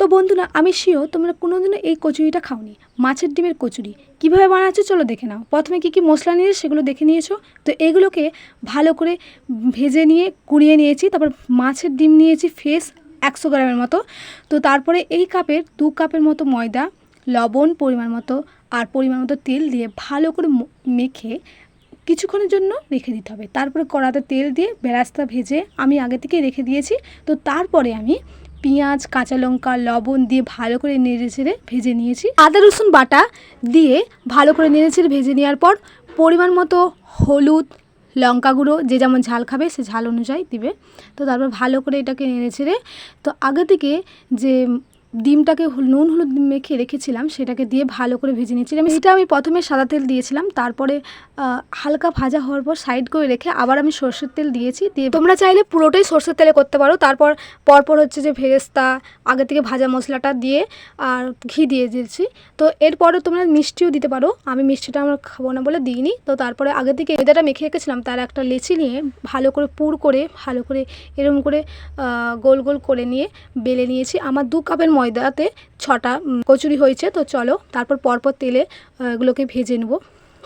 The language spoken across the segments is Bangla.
তো বন্ধুরা, আমি শিওর তোমরা কোনোদিনও এই কচুরিটা খাওনি। মাছের ডিমের কচুরি কীভাবে বানাচ্ছো চলো দেখে নাও। প্রথমে কী কী মশলা নিয়েছে সেগুলো দেখে নিয়েছো। তো এগুলোকে ভালো করে ভেজে নিয়ে কুড়িয়ে নিয়েছি। তারপর মাছের ডিম নিয়েছি ফ্রেশ 100 গ্রামের মতো। তো তারপরে এই কাপের 2 কাপের মতো ময়দা, লবণ পরিমাণ মতো আর পরিমাণ মতো তেল দিয়ে ভালো করে মেখে কিছুক্ষণের জন্য রেখে দিতে হবে। তারপরে কড়াতে তেল দিয়ে বেরাস্তা ভেজে আমি আগে থেকেই রেখে দিয়েছি। তো তারপরে আমি পেঁয়াজ, কাঁচা লঙ্কা, লবণ দিয়ে ভালো করে নেড়েচেড়ে ভেজে নিয়েছি। আদা রসুন বাটা দিয়ে ভালো করে নেড়েচেড়ে ভেজে নেওয়ার পর পরিমাণ মতো হলুদ, লঙ্কা গুঁড়ো, যে যেমন ঝাল খাবে সে ঝাল অনুযায়ী দিবে। তো তারপর ভালো করে এটাকে নেড়েচেড়ে তো আগে থেকে যে ডিমটাকে নুন হলুদ মেখে রেখেছিলাম সেটাকে দিয়ে ভালো করে ভেজে নিয়েছিলাম। এটা আমি প্রথমে সাদা তেল দিয়েছিলাম, তারপরে হালকা ভাজা হওয়ার পর সাইড করে রেখে আবার আমি সরষের তেল দিয়েছি। দিয়ে তোমরা চাইলে পুরোটাই সরষের তেলে করতে পারো। তারপর পরপর হচ্ছে যে ভেরেস্তা আগে থেকে ভাজা মশলাটা দিয়ে আর ঘি দিয়ে দিয়েছি। তো এরপরে তোমরা মিষ্টিও দিতে পারো, আমি মিষ্টিটা আমার খাবো না বলে দিইনি। তো তারপরে আগে থেকে ময়দাটা মেখে রেখেছিলাম, তার একটা লেচি নিয়ে ভালো করে পুর করে ভালো করে এরকম করে গোল গোল করে নিয়ে বেলে নিয়েছি। আমার 2 কাপের ময়দাতে 6টা কচুরি হয়েছে। তো চলো তারপর পরপর তেলে এগুলোকে ভেজে নেব।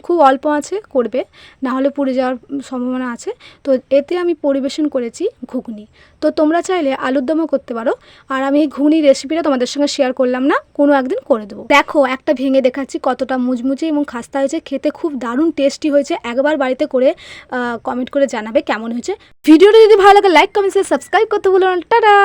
খুব অল্প আছে করবে, না হলে পুড়ে যাওয়ার সম্ভাবনা আছে। তো এতে আমি পরিবেশন করেছি ঘুগনি। তো তোমরা চাইলে আলুর দমও করতে পারো। আর আমি এই ঘুগনির রেসিপিটা তোমাদের সঙ্গে শেয়ার করলাম না, কোনো একদিন করে দেবো। দেখো একটা ভেঙে দেখাচ্ছি কতটা মুচমুচে এবং খাস্তা হয়েছে, খেতে খুব দারুণ টেস্টি হয়েছে। একবার বাড়িতে করে কমেন্ট করে জানাবে কেমন হয়েছে। ভিডিওটা যদি ভালো লাগে লাইক, কমেন্ট, সাবস্ক্রাইব করতে ভুলো না। টাটা।